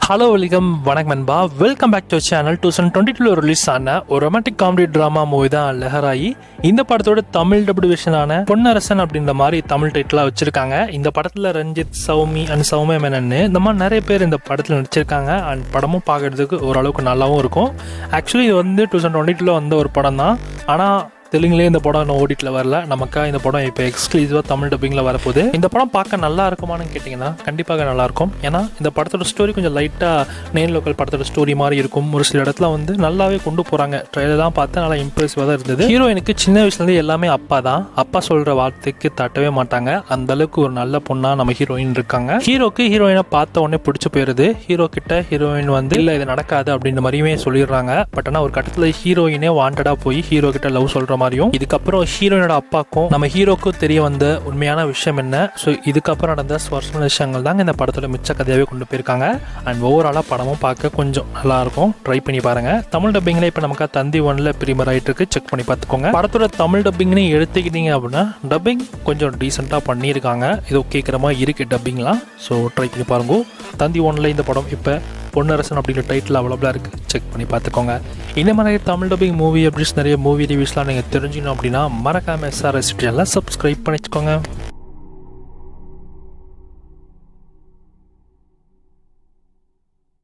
Hello welcome வணக்கம் நண்பா, welcome back to channel. 2022 release ஆன ஒரு ரொமான்டிக் காமெடி ட்ராமா மூவி தான் லெஹராயி. இந்த படத்தோட தமிழ் டப்டு வெர்ஷனான பொன்னரசன் அப்படின்ற மாதிரி தமிழ் டைட்டிலாக வச்சிருக்காங்க. இந்த படத்தில் ரஞ்சித், சௌமி அண்ட் சௌமியா மேனன்னு இந்த மாதிரி நிறைய பேர் இந்த படத்தில் நடிச்சிருக்காங்க. அண்ட் படமும் பார்க்கறதுக்கு ஓரளவுக்கு நல்லாவும் இருக்கும். ஆக்சுவலி இது வந்து 2022 வந்த ஒரு படம் தான். ஆனால் தெலுங்குலேயே இந்த படம் இன்னும் ஓடிட்டில் வரல. நமக்கா இந்த படம் இப்போ எக்ஸ்க்ளூசிவாக தமிழ் டப்பிங்கில் வரப்போகுது. இந்த படம் பார்க்க நல்லா இருக்குமான்னு கேட்டிங்கன்னா கண்டிப்பாக நல்லாயிருக்கும். ஏன்னா இந்த படத்தோட ஸ்டோரி கொஞ்சம் லைட்டாக நேன் லோக்கல் படத்தோட ஸ்டோரி மாதிரி இருக்கும். ஒரு சில இடத்துல வந்து நல்லாவே கொண்டு போகிறாங்க. ட்ரெயிலர் தான் பார்த்து நல்லா இம்ப்ரெசிவாக தான் இருந்தது. ஹீரோயினுக்கு சின்ன வயசுலேருந்து எல்லாமே அப்பா தான். அப்பா சொல்கிற வார்த்தைக்கு தட்டவே மாட்டாங்க. அந்த அளவுக்கு ஒரு நல்ல பொண்ணாக நம்ம ஹீரோயின் இருக்காங்க. ஹீரோக்கு ஹீரோயினை பார்த்த உடனே பிடிச்சி போயிடுது. ஹீரோ கிட்ட ஹீரோயின் வந்து இல்லை இது நடக்காது அப்படின்ற மாதிரியுமே சொல்லிடுறாங்க. பட் ஆனால் ஒரு கட்டத்தில் ஹீரோயினே வாண்டடாக போய் ஹீரோ கிட்ட லவ் சொல்கிற மாதிரியும், இதுக்கப்புறம் ஹீரோயினோட அப்பாக்கும் நம்ம ஹீரோக்கும் தெரிய வந்த உண்மையான விஷயம் என்ன, ஸோ இதுக்கப்புறம் நடந்த சுவாரஸ்யமான விஷயங்கள் தாங்க இந்த படத்தோட மிச்ச கதையாகவே கொண்டு போயிருக்காங்க. அண்ட் ஓவராலாக படமும் பார்க்க கொஞ்சம் நல்லா இருக்கும். ட்ரை பண்ணி பாருங்க. தமிழ் டப்பிங்ல இப்போ நமக்கு தந்தி 1ல ப்ரீமியர் ஆகிட்டு இருக்கு. செக் பண்ணி பார்த்துக்கோங்க. படத்தோட தமிழ் டப்பிங்னு எடுத்துக்கிட்டீங்க அப்படின்னா டப்பிங் கொஞ்சம் டீசெண்டாக பண்ணியிருக்காங்க. இது கேட்குற மாதிரி இருக்கு டப்பிங்லாம். ஸோ ட்ரை பண்ணி பாருங்க. தந்தி 1ல இந்த படம் இப்போ பொன்னரசன் அப்படிங்கிற டைட்டில் அவைலபிளாக இருக்குது. செக் பண்ணி பார்த்துக்கோங்க. இந்த மாதிரி தமிழ் டப்பிங் மூவி அப்டேட்ஸ், நிறைய மூவி ரிவ்யூஸ்லாம் நீங்கள் தெரிஞ்சுக்கணும் அப்படின்னா மறக்காமல் SRS சேனலை சப்ஸ்கிரைப் பண்ணிக்கோங்க.